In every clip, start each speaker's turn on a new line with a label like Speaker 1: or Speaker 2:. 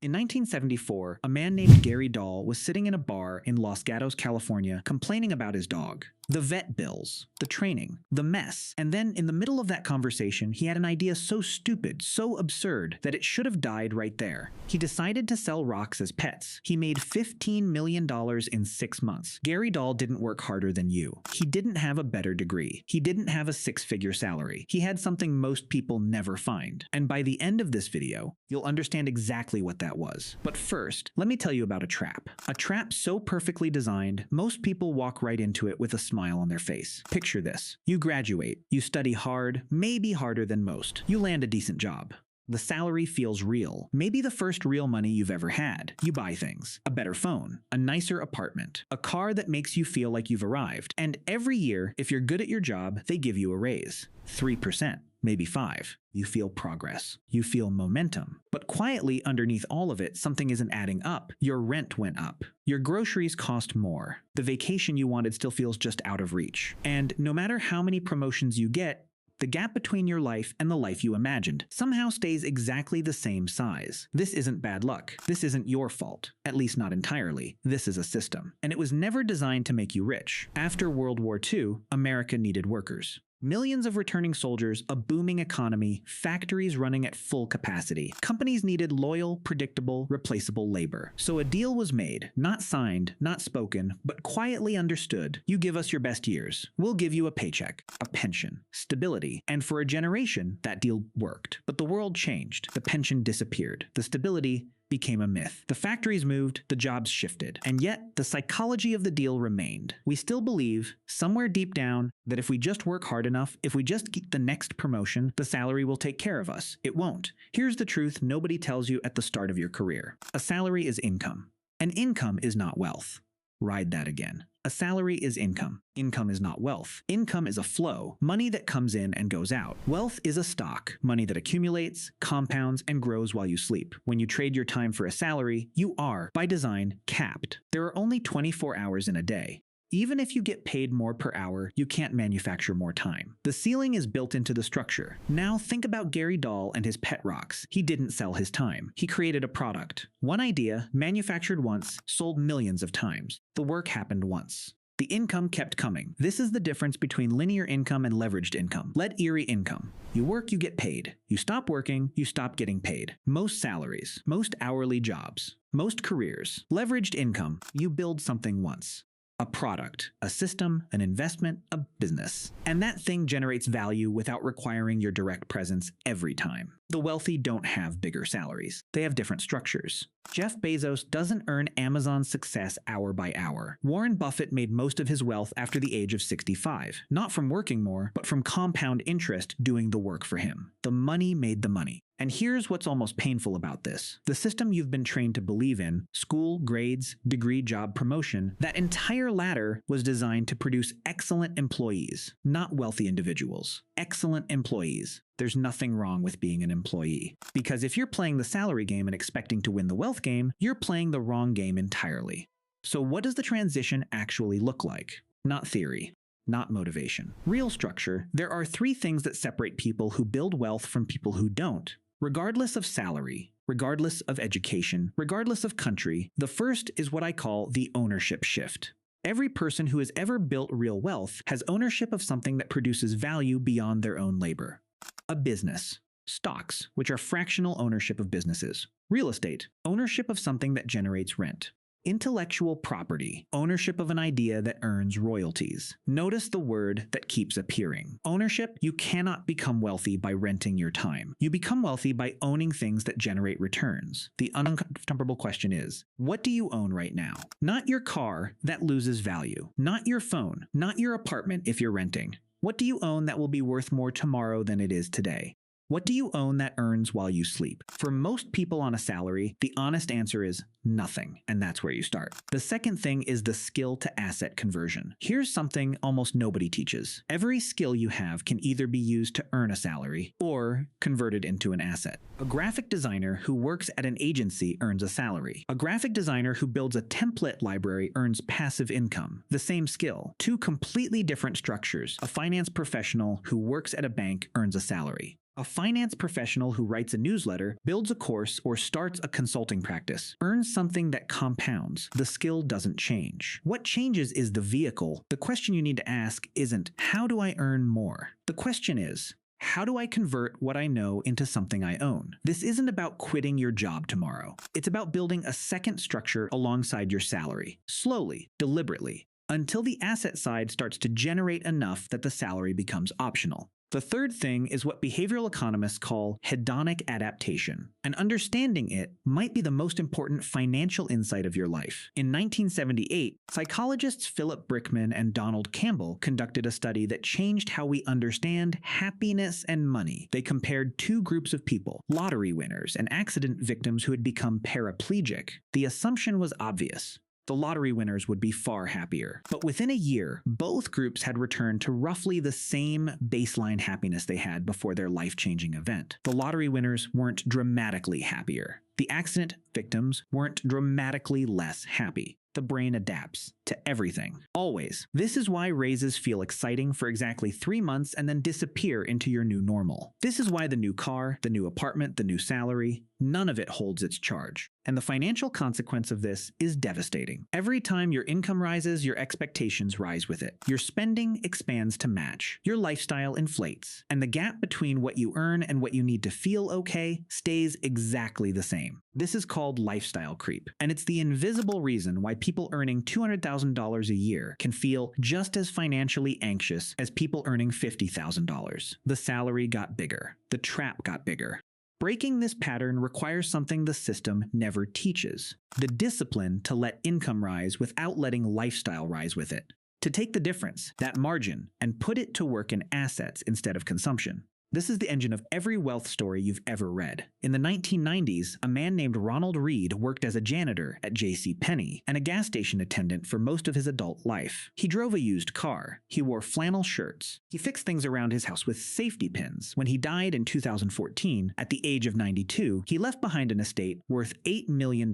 Speaker 1: In 1974, a man named Gary Dahl was sitting in a bar in Los Gatos, California, complaining about his dog. The vet bills, the training, the mess. And then, in the middle of that conversation, he had an idea so stupid, so absurd, that it should have died right there. He decided to sell rocks as pets. He made $15 million in 6 months. Gary Dahl didn't work harder than you. He didn't have a better degree. He didn't have a 6-figure salary. He had something most people never find. And by the end of this video, you'll understand exactly what that was. But first, let me tell you about a trap. A trap so perfectly designed, most people walk right into it with a smile on their face. Picture this. You graduate. You study hard, maybe harder than most. You land a decent job. The salary feels real. Maybe the first real money you've ever had. You buy things. A better phone. A nicer apartment. A car that makes you feel like you've arrived. And every year, if you're good at your job, they give you a raise. 3%. Maybe 5%. You feel progress. You feel momentum. But quietly underneath all of it, something isn't adding up. Your rent went up. Your groceries cost more. The vacation you wanted still feels just out of reach. And no matter how many promotions you get, the gap between your life and the life you imagined somehow stays exactly the same size. This isn't bad luck. This isn't your fault. At least not entirely. This is a system. And it was never designed to make you rich. After World War II, America needed workers. Millions of returning soldiers, a booming economy, factories running at full capacity. Companies needed loyal, predictable, replaceable labor. So a deal was made, not signed, not spoken, but quietly understood. You give us your best years. We'll give you a paycheck, a pension, stability. And for a generation, that deal worked. But the world changed. The pension disappeared. The stability became a myth. The factories moved, the jobs shifted, and yet the psychology of the deal remained. We still believe, somewhere deep down, that if we just work hard enough, if we just get the next promotion, the salary will take care of us. It won't. Here's the truth nobody tells you at the start of your career. A salary is income. An income is not wealth. Ride that again. A salary is income. Income is not wealth. Income is a flow, money that comes in and goes out. Wealth is a stock, money that accumulates, compounds, and grows while you sleep. When you trade your time for a salary, you are, by design, capped. There are only 24 hours in a day. Even if you get paid more per hour, you can't manufacture more time. The ceiling is built into the structure. Now think about Gary Dahl and his pet rocks. He didn't sell his time. He created a product. One idea, manufactured once, sold millions of times. The work happened once. The income kept coming. This is the difference between linear income and leveraged income. Let eerie income. You work, you get paid. You stop working, you stop getting paid. Most salaries, most hourly jobs, most careers. Leveraged income, you build something once. A product, a system, an investment, a business. And that thing generates value without requiring your direct presence every time. The wealthy don't have bigger salaries. They have different structures. Jeff Bezos doesn't earn Amazon's success hour by hour. Warren Buffett made most of his wealth after the age of 65, not from working more, but from compound interest doing the work for him. The money made the money. And here's what's almost painful about this. The system you've been trained to believe in, school, grades, degree, job, promotion, that entire ladder was designed to produce excellent employees, not wealthy individuals. Excellent employees. There's nothing wrong with being an employee. Because if you're playing the salary game and expecting to win the wealth game, you're playing the wrong game entirely. So what does the transition actually look like? Not theory. Not motivation. Real structure. There are 3 things that separate people who build wealth from people who don't. Regardless of salary, regardless of education, regardless of country, the first is what I call the ownership shift. Every person who has ever built real wealth has ownership of something that produces value beyond their own labor. A business. Stocks, which are fractional ownership of businesses. Real estate. Ownership of something that generates rent. Intellectual property, ownership of an idea that earns royalties. Notice the word that keeps appearing. Ownership, you cannot become wealthy by renting your time. You become wealthy by owning things that generate returns. The uncomfortable question is, what do you own right now? Not your car that loses value. Not your phone. Not your apartment if you're renting. What do you own that will be worth more tomorrow than it is today? What do you own that earns while you sleep? For most people on a salary, the honest answer is nothing, and that's where you start. The second thing is the skill to asset conversion. Here's something almost nobody teaches. Every skill you have can either be used to earn a salary or converted into an asset. A graphic designer who works at an agency earns a salary. A graphic designer who builds a template library earns passive income. The same skill. 2 completely different structures. A finance professional who works at a bank earns a salary. A finance professional who writes a newsletter, builds a course, or starts a consulting practice earns something that compounds. The skill doesn't change. What changes is the vehicle. The question you need to ask isn't, how do I earn more? The question is, how do I convert what I know into something I own? This isn't about quitting your job tomorrow. It's about building a second structure alongside your salary, slowly, deliberately, until the asset side starts to generate enough that the salary becomes optional. The third thing is what behavioral economists call hedonic adaptation, and understanding it might be the most important financial insight of your life. In 1978, psychologists Philip Brickman and Donald Campbell conducted a study that changed how we understand happiness and money. They compared two groups of people, lottery winners and accident victims who had become paraplegic. The assumption was obvious. The lottery winners would be far happier. But within a year, both groups had returned to roughly the same baseline happiness they had before their life-changing event. The lottery winners weren't dramatically happier. The accident victims weren't dramatically less happy. The brain adapts to everything. Always. This is why raises feel exciting for exactly 3 months and then disappear into your new normal. This is why the new car, the new apartment, the new salary, none of it holds its charge. And the financial consequence of this is devastating. Every time your income rises, your expectations rise with it. Your spending expands to match. Your lifestyle inflates. And the gap between what you earn and what you need to feel okay stays exactly the same. This is called lifestyle creep. And it's the invisible reason why people earning $200,000 a year can feel just as financially anxious as people earning $50,000. The salary got bigger. The trap got bigger. Breaking this pattern requires something the system never teaches: the discipline to let income rise without letting lifestyle rise with it. To take the difference, that margin, and put it to work in assets instead of consumption. This is the engine of every wealth story you've ever read. In the 1990s, a man named Ronald Read worked as a janitor at JCPenney and a gas station attendant for most of his adult life. He drove a used car. He wore flannel shirts. He fixed things around his house with safety pins. When he died in 2014, at the age of 92, he left behind an estate worth $8 million.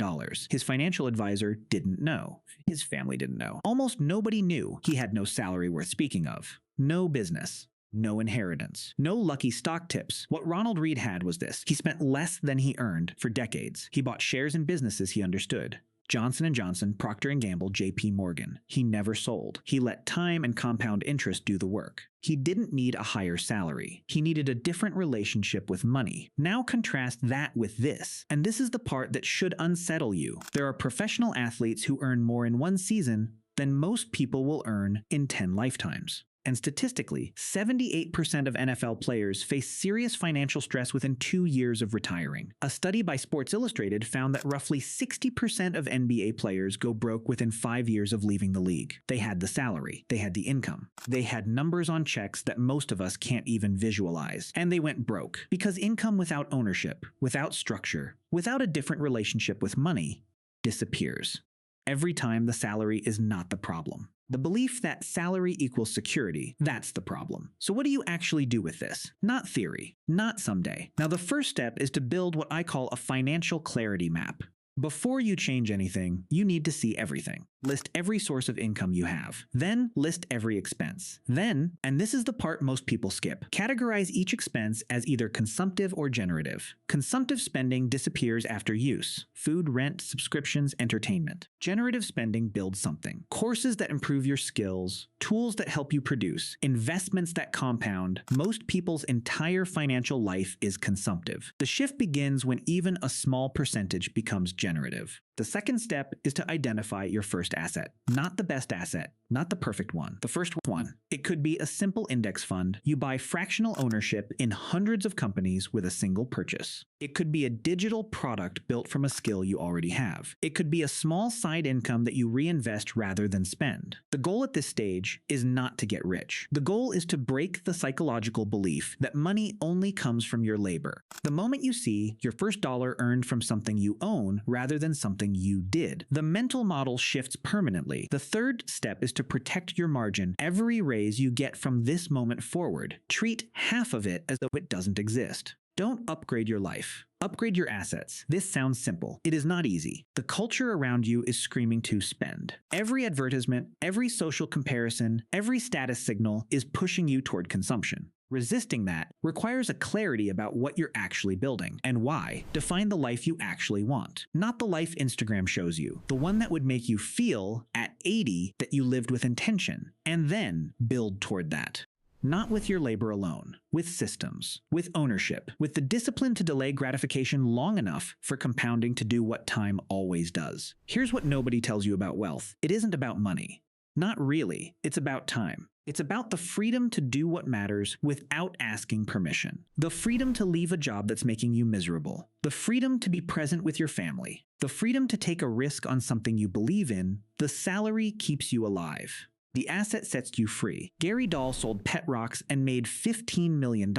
Speaker 1: His financial advisor didn't know. His family didn't know. Almost nobody knew. He had no salary worth speaking of. No business. No inheritance. No lucky stock tips. What Ronald Read had was this: he spent less than he earned for decades. He bought shares in businesses he understood. Johnson & Johnson, Procter & Gamble, JP Morgan. He never sold. He let time and compound interest do the work. He didn't need a higher salary. He needed a different relationship with money. Now contrast that with this, and this is the part that should unsettle you. There are professional athletes who earn more in one season than most people will earn in 10 lifetimes. And statistically, 78% of NFL players face serious financial stress within 2 years of retiring. A study by Sports Illustrated found that roughly 60% of NBA players go broke within 5 years of leaving the league. They had the salary. They had the income. They had numbers on checks that most of us can't even visualize. And they went broke. Because income without ownership, without structure, without a different relationship with money, disappears. Every time the salary is not the problem. The belief that salary equals security, that's the problem. So what do you actually do with this? Not theory, not someday. Now the first step is to build what I call a financial clarity map. Before you change anything, you need to see everything. List every source of income you have. Then list every expense. Then, and this is the part most people skip, categorize each expense as either consumptive or generative. Consumptive spending disappears after use. Food, rent, subscriptions, entertainment. Generative spending builds something. Courses that improve your skills, tools that help you produce, investments that compound. Most people's entire financial life is consumptive. The shift begins when even a small percentage becomes generative. The second step is to identify your first asset. Not the best asset, not the perfect one, the first one. It could be a simple index fund. You buy fractional ownership in hundreds of companies with a single purchase. It could be a digital product built from a skill you already have. It could be a small side income that you reinvest rather than spend. The goal at this stage is not to get rich. The goal is to break the psychological belief that money only comes from your labor. The moment you see your first dollar earned from something you own rather than something you did, the mental model shifts permanently. The third step is to protect your margin. Every raise you get from this moment forward, treat half of it as though it doesn't exist. Don't upgrade your life. Upgrade your assets. This sounds simple. It is not easy. The culture around you is screaming to spend. Every advertisement, every social comparison, every status signal is pushing you toward consumption. Resisting that requires a clarity about what you're actually building and why. Define the life you actually want, not the life Instagram shows you, the one that would make you feel at 80 that you lived with intention, and then build toward that. Not with your labor alone, with systems, with ownership, with the discipline to delay gratification long enough for compounding to do what time always does. Here's what nobody tells you about wealth. It isn't about money. Not really. It's about time. It's about the freedom to do what matters without asking permission. The freedom to leave a job that's making you miserable. The freedom to be present with your family. The freedom to take a risk on something you believe in. The salary keeps you alive. The asset sets you free. Gary Dahl sold pet rocks and made $15 million,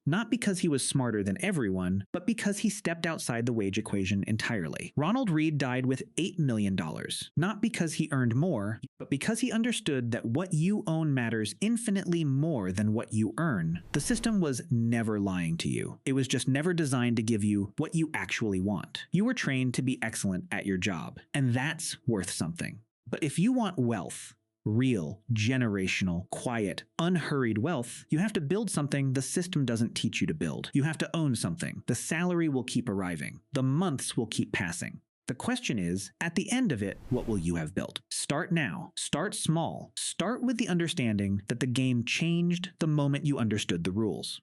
Speaker 1: not because he was smarter than everyone, but because he stepped outside the wage equation entirely. Ronald Read died with $8 million, not because he earned more, but because he understood that what you own matters infinitely more than what you earn. The system was never lying to you. It was just never designed to give you what you actually want. You were trained to be excellent at your job, and that's worth something. But if you want wealth, real, generational, quiet, unhurried wealth, you have to build something the system doesn't teach you to build. You have to own something. The salary will keep arriving. The months will keep passing. The question is, at the end of it, what will you have built? Start now. Start small. Start with the understanding that the game changed the moment you understood the rules.